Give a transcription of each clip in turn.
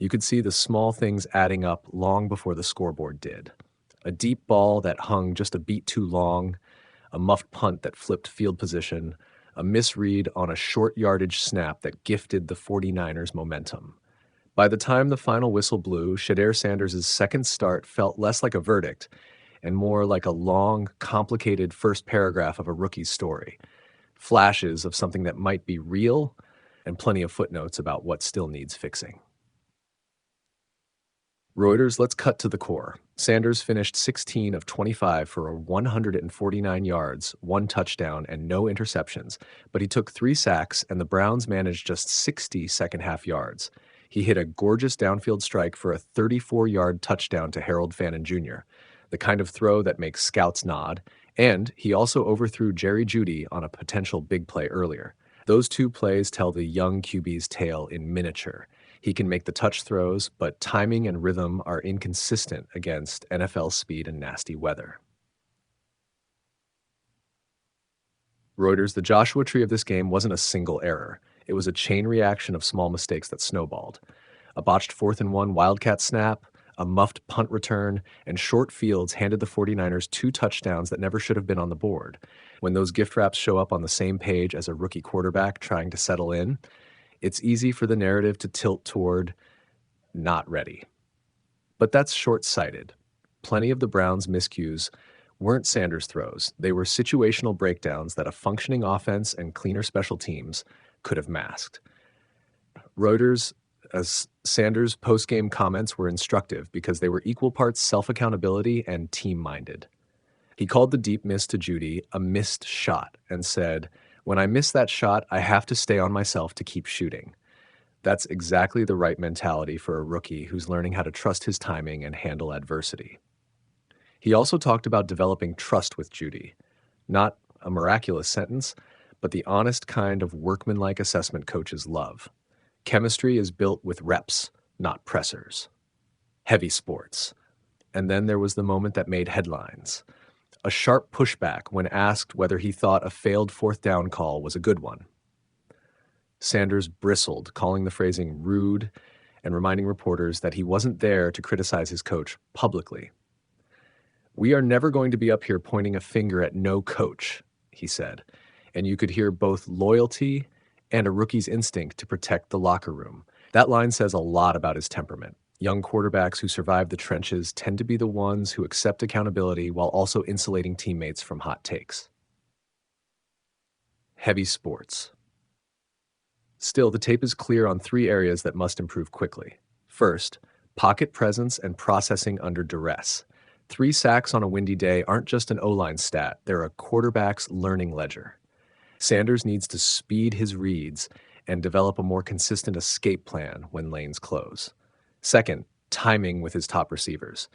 You could see the small things adding up long before the scoreboard did. A deep ball that hung just a beat too long, a muffed punt that flipped field position, a misread on a short yardage snap that gifted the 49ers momentum. By the time the final whistle blew, Shedeur Sanders' second start felt less like a verdict and more like a long, complicated first paragraph of a rookie's story. Flashes of something that might be real and plenty of footnotes about what still needs fixing. Reuters, let's cut to the core. Sanders finished 16 of 25 for 149 yards, 1 touchdown, and no interceptions, but he took 3 sacks, and the Browns managed just 60 second-half yards. He hit a gorgeous downfield strike for a 34-yard touchdown to Harold Fannin Jr., the kind of throw that makes scouts nod, and he also overthrew Jeudy on a potential big play earlier. Those 2 plays tell the young QB's tale in miniature. He can make the touch throws, but timing and rhythm are inconsistent against NFL speed and nasty weather. Reuters, the Joshua tree of this game wasn't a single error. It was a chain reaction of small mistakes that snowballed. A botched 4th and 1 Wildcat snap, a muffed punt return, and short fields handed the 49ers 2 touchdowns that never should have been on the board. When those gift wraps show up on the same page as a rookie quarterback trying to settle in, it's easy for the narrative to tilt toward not ready. But that's short-sighted. Plenty of the Browns' miscues weren't Sanders throws. They were situational breakdowns that a functioning offense and cleaner special teams could have masked. Reuters, as Sanders' post-game comments were instructive because they were equal parts self-accountability and team-minded. He called the deep miss to Jeudy a missed shot and said, "When I miss that shot, I have to stay on myself to keep shooting." That's exactly the right mentality for a rookie who's learning how to trust his timing and handle adversity. He also talked about developing trust with Jeudy. Not a miraculous sentence, but the honest kind of workmanlike assessment coaches love. Chemistry is built with reps, not pressers. Heavy sports. And then there was the moment that made headlines. A sharp pushback when asked whether he thought a failed 4th down call was a good one. Sanders bristled, calling the phrasing rude and reminding reporters that he wasn't there to criticize his coach publicly. "We are never going to be up here pointing a finger at no coach," he said, and you could hear both loyalty and a rookie's instinct to protect the locker room. That line says a lot about his temperament. Young quarterbacks who survive the trenches tend to be the ones who accept accountability while also insulating teammates from hot takes. Heavy sports. Still, the tape is clear on 3 areas that must improve quickly. First, pocket presence and processing under duress. 3 sacks on a windy day aren't just an O-line stat, they're a quarterback's learning ledger. Sanders needs to speed his reads and develop a more consistent escape plan when lanes close. Second, timing with his top receivers.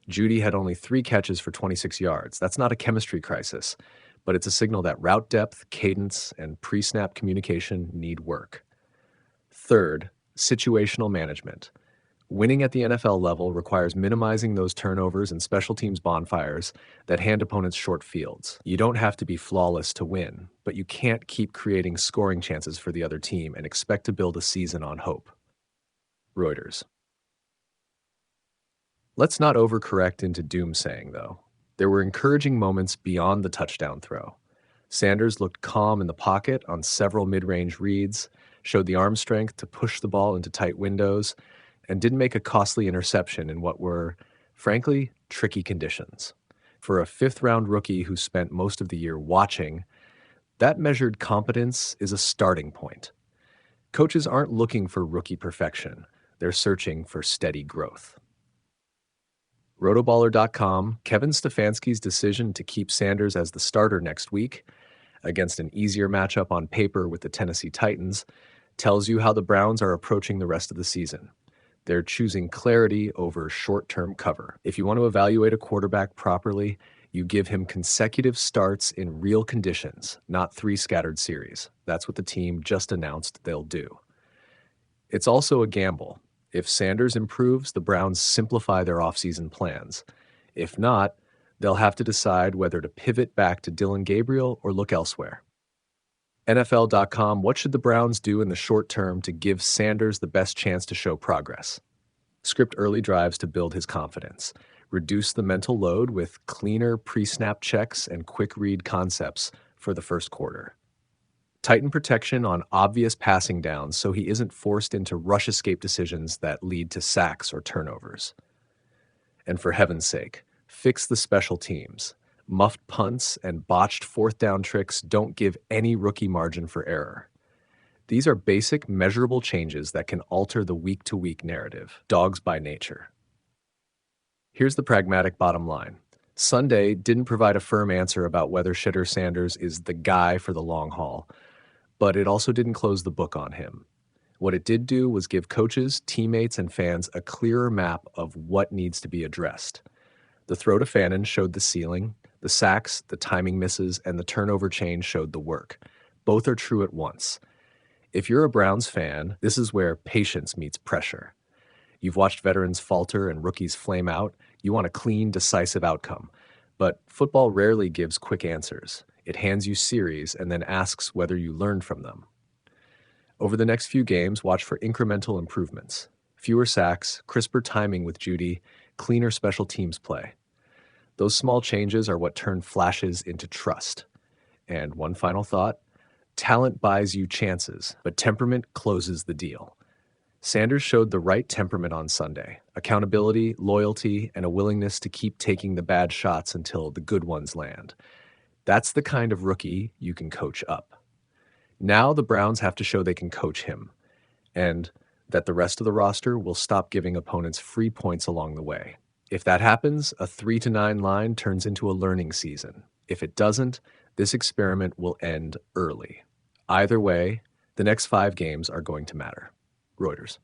Jeudy had only 3 catches for 26 yards. That's not a chemistry crisis, but it's a signal that route depth, cadence, and pre-snap communication need work. Third, situational management. Winning at the NFL level requires minimizing those turnovers and special teams bonfires that hand opponents short fields. You don't have to be flawless to win, but you can't keep creating scoring chances for the other team and expect to build a season on hope. Reuters. Let's not overcorrect into doomsaying, though. There were encouraging moments beyond the touchdown throw. Sanders looked calm in the pocket on several mid-range reads, showed the arm strength to push the ball into tight windows, and didn't make a costly interception in what were, frankly, tricky conditions. For a 5th-round rookie who spent most of the year watching, that measured competence is a starting point. Coaches aren't looking for rookie perfection. They're searching for steady growth. Rotoballer.com, Kevin Stefanski's decision to keep Sanders as the starter next week, against an easier matchup on paper with the Tennessee Titans, tells you how the Browns are approaching the rest of the season. They're choosing clarity over short-term cover. If you want to evaluate a quarterback properly, you give him consecutive starts in real conditions, not 3 scattered series. That's what the team just announced they'll do. It's also a gamble. If Sanders improves, the Browns simplify their offseason plans. If not, they'll have to decide whether to pivot back to Dillon Gabriel or look elsewhere. NFL.com, what should the Browns do in the short term to give Sanders the best chance to show progress? Script early drives to build his confidence. Reduce the mental load with cleaner pre-snap checks and quick read concepts for the first quarter. Tighten protection on obvious passing downs so he isn't forced into rush escape decisions that lead to sacks or turnovers. And for heaven's sake, fix the special teams. Muffed punts and botched fourth down tricks don't give any rookie margin for error. These are basic, measurable changes that can alter the week-to-week narrative. Dogs by nature. Here's the pragmatic bottom line. Sunday didn't provide a firm answer about whether Shedeur Sanders is the guy for the long haul, but it also didn't close the book on him. What it did do was give coaches, teammates, and fans a clearer map of what needs to be addressed. The throw to Fannin showed the ceiling, the sacks, the timing misses, and the turnover chain showed the work. Both are true at once. If you're a Browns fan, this is where patience meets pressure. You've watched veterans falter and rookies flame out. You want a clean, decisive outcome. But football rarely gives quick answers. It hands you series and then asks whether you learned from them. Over the next few games, watch for incremental improvements. Fewer sacks, crisper timing with Jeudy, cleaner special teams play. Those small changes are what turn flashes into trust. And one final thought, talent buys you chances, but temperament closes the deal. Sanders showed the right temperament on Sunday, accountability, loyalty, and a willingness to keep taking the bad shots until the good ones land. That's the kind of rookie you can coach up. Now the Browns have to show they can coach him, and that the rest of the roster will stop giving opponents free points along the way. If that happens, a 3-9 line turns into a learning season. If it doesn't, this experiment will end early. Either way, the next 5 games are going to matter. Reuters.